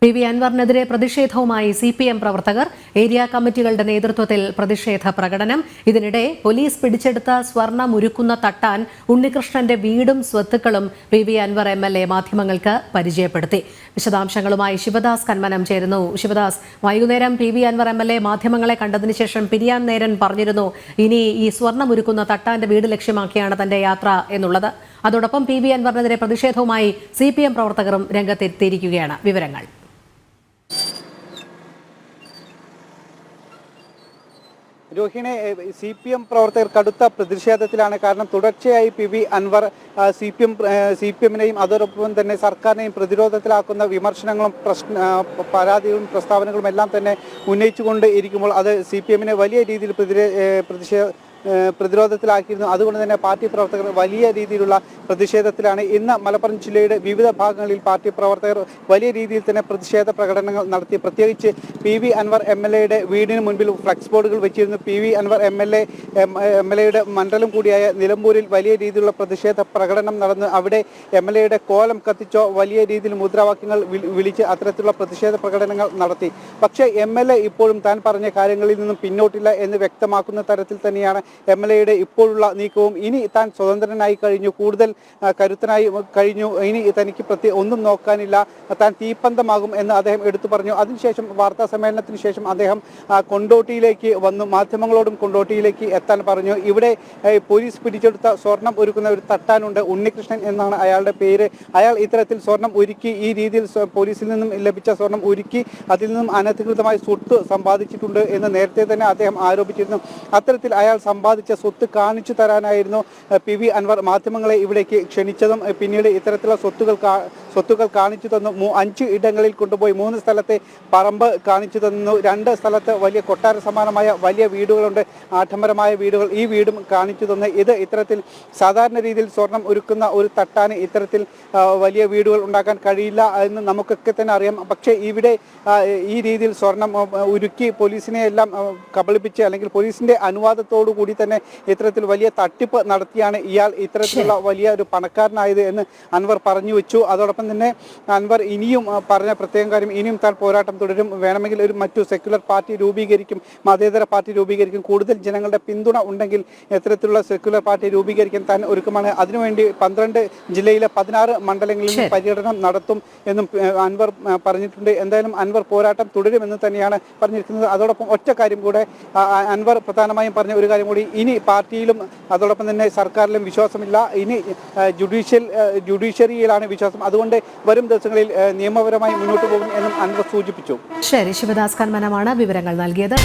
PV. അൻവറിനെതിരെ പ്രതിഷേധവുമായി CPM പ്രവർത്തകർ. Area കമ്മിറ്റികളുടെ നേതൃത്വത്തിൽ പ്രതിഷേധ പ്രകടനം. ഇതിനിടെ പോലീസ് പിടിച്ചെടുത്ത സ്വർണം ഉരുക്കുന്ന തട്ടാൻ ഉണ്ണികൃഷ്ണന്റെ വീടും സ്വത്തുക്കളും പി.വി. അൻവർ MLA മാധ്യമങ്ങൾക്ക് പരിചയപ്പെടുത്തി. വിശദാംശങ്ങളുമായി ശിവദാസ് കന്മനം ചേരുന്നു. ശിവദാസ്, വൈകുന്നേരം പി.വി. അൻവർ MLA മാധ്യമങ്ങളെ കണ്ടതിന് ശേഷം പിരിയാൻ നേരൻ പറഞ്ഞിരുന്നു ഇനി ഈ സ്വർണം ഉരുക്കുന്ന തട്ടാന്റെ വീട് ലക്ഷ്യമാക്കിയാണ് തന്റെ യാത്ര എന്നുള്ളത്. അതോടൊപ്പം പി.വി. അൻവറിനെതിരെ പ്രതിഷേധവുമായി CPM പ്രവർത്തകരും രംഗത്തെത്തിയിരിക്കുകയാണ്. വിവരങ്ങൾ. രോഹിണി, CPM പ്രവർത്തകർ കടുത്ത പ്രതിഷേധത്തിലാണ്. കാരണം തുടർച്ചയായി പി.വി. അൻവർ CPM-നെയും അതോടൊപ്പം തന്നെ സർക്കാരിനെയും പ്രതിരോധത്തിലാക്കുന്ന വിമർശനങ്ങളും പരാതികളും പ്രസ്താവനകളും എല്ലാം തന്നെ ഉന്നയിച്ചുകൊണ്ട് ഇരിക്കുമ്പോൾ അത് CPM-നെ വലിയ രീതിയിൽ പ്രതിരോധത്തിലാക്കിയിരുന്നു. അതുകൊണ്ട് തന്നെ പാർട്ടി പ്രവർത്തകർ വലിയ രീതിയിലുള്ള പ്രതിഷേധത്തിലാണ്. ഇന്ന് മലപ്പുറം ജില്ലയുടെ വിവിധ ഭാഗങ്ങളിൽ പാർട്ടി പ്രവർത്തകർ വലിയ രീതിയിൽ തന്നെ പ്രതിഷേധ പ്രകടനങ്ങൾ നടത്തി. പ്രത്യേകിച്ച് പി.വി. അൻവർ MLA-യുടെ വീടിന് മുൻപിൽ ഫ്ലക്സ് ബോർഡുകൾ വെച്ചിരുന്നു. പി.വി. അൻവർ MLA-യുടെ മണ്ഡലം കൂടിയായ നിലമ്പൂരിൽ വലിയ രീതിയിലുള്ള പ്രതിഷേധ പ്രകടനം നടന്നു. അവിടെ MLA-യുടെ കോലം കത്തിച്ചോ വലിയ രീതിയിൽ മുദ്രാവാക്യങ്ങൾ വിളിച്ച് അത്തരത്തിലുള്ള പ്രതിഷേധ പ്രകടനങ്ങൾ നടത്തി. പക്ഷേ MLA ഇപ്പോഴും താൻ പറഞ്ഞ കാര്യങ്ങളിൽ നിന്നും പിന്നോട്ടില്ല എന്ന് വ്യക്തമാക്കുന്ന തരത്തിൽ തന്നെയാണ് MLA-യുടെ ഇപ്പോഴുള്ള നീക്കവും. ഇനി താൻ സ്വതന്ത്രനായി കഴിഞ്ഞു, കൂടുതൽ കരുത്തനായി കഴിഞ്ഞു, ഇനി തനിക്ക് ഒന്നും നോക്കാനില്ല, താൻ തീപ്പന്തമാകും എന്ന് അദ്ദേഹം എടുത്തു പറഞ്ഞു. അതിനുശേഷം വാർത്താ സമ്മേളനത്തിന് ശേഷം അദ്ദേഹം കൊണ്ടോട്ടിയിലേക്ക് വന്നു. മാധ്യമങ്ങളോടും കൊണ്ടോട്ടിയിലേക്ക് എത്താൻ പറഞ്ഞു. ഇവിടെ പോലീസ് പിടിച്ചെടുത്ത സ്വർണം ഒരുക്കുന്ന ഒരു തട്ടാനുണ്ട്, ഉണ്ണികൃഷ്ണൻ എന്നാണ് അയാളുടെ പേര്. അയാൾ ഇത്തരത്തിൽ സ്വർണം ഒരുക്കി, ഈ രീതിയിൽ പോലീസിൽ നിന്നും ലഭിച്ച സ്വർണം ഒരുക്കി അതിൽ നിന്നും അനധികൃതമായി സ്വത്ത് സമ്പാദിച്ചിട്ടുണ്ട് എന്ന് നേരത്തെ തന്നെ അദ്ദേഹം ആരോപിച്ചിരുന്നു. അത്തരത്തിൽ അയാൾ സമ്പാദിച്ച സ്വത്ത് കാണിച്ചു തരാനായിരുന്നു പി.വി. അൻവർ മാധ്യമങ്ങളെ ഇവിടേക്ക് ക്ഷണിച്ചതും. പിന്നീട് ഇത്തരത്തിലുള്ള സ്വത്തുകൾ കാണിച്ചു തന്നു. 5 ഇടങ്ങളിൽ കൊണ്ടുപോയി 3 സ്ഥലത്തെ പറമ്പ് കാണിച്ചു തന്നു. 2 സ്ഥലത്ത് വലിയ കൊട്ടാര സമാനമായ വലിയ വീടുകളുണ്ട്, ആഡംബരമായ വീടുകൾ. ഈ വീടും കാണിച്ചു തന്നു. ഇത്തരത്തിൽ സാധാരണ രീതിയിൽ സ്വർണം ഒരുക്കുന്ന ഒരു തട്ടാന് ഇത്തരത്തിൽ വലിയ വീടുകൾ ഉണ്ടാക്കാൻ കഴിയില്ല എന്ന് നമുക്കൊക്കെ തന്നെ അറിയാം. പക്ഷേ ഇവിടെ ഈ രീതിയിൽ സ്വർണം ഉരുക്കി പോലീസിനെ എല്ലാം കബളിപ്പിച്ച് അല്ലെങ്കിൽ പോലീസിന്റെ അനുവാദത്തോടു കൂടി തന്നെ ഇത്തരത്തിൽ വലിയ തട്ടിപ്പ് നടത്തിയാണ് ഇയാൾ ഇത്തരത്തിലുള്ള വലിയ ഒരു പണക്കാരനായത് എന്ന് അൻവർ പറഞ്ഞു വെച്ചു. അതോടൊപ്പം തന്നെ അൻവർ ഇനിയും പറഞ്ഞ പ്രത്യേക കാര്യം, ഇനിയും താൻ പോരാട്ടം തുടരും, വേണമെങ്കിൽ മറ്റു സെക്യുലർ പാർട്ടി രൂപീകരിക്കും, മതേതര പാർട്ടി രൂപീകരിക്കും, കൂടുതൽ ജനങ്ങളുടെ പിന്തുണ ഉണ്ടെങ്കിൽ ഇത്തരത്തിലുള്ള സെക്യുലർ പാർട്ടി രൂപീകരിക്കാൻ താൻ ഒരുക്കമാണ്. അതിനുവേണ്ടി 12 ജില്ലയിലെ 16 മണ്ഡലങ്ങളിൽ പര്യടനം നടത്തും എന്നും അൻവർ പറഞ്ഞിട്ടുണ്ട്. എന്തായാലും അൻവർ പോരാട്ടം തുടരുമെന്ന് തന്നെയാണ് പറഞ്ഞിരിക്കുന്നത്. അതോടൊപ്പം ഒറ്റ കാര്യം കൂടെ അൻവർ പ്രധാനമായും പറഞ്ഞ ഒരു കാര്യം കൂടി, ഇനി പാർട്ടിയിലും അതോടൊപ്പം തന്നെ സർക്കാരിലും വിശ്വാസമില്ല, ഇനി ജുഡീഷ്യറിയിലാണ് വിശ്വാസം. അതുകൊണ്ട് വരും ദിവസങ്ങളിൽ നിയമപരമായി മുന്നോട്ട് പോകും എന്നും അൻവർ സൂചിപ്പിച്ചു. ശരി, ശിവദാസ് കന്മനമാണ് വിവരങ്ങൾ നൽകിയത്.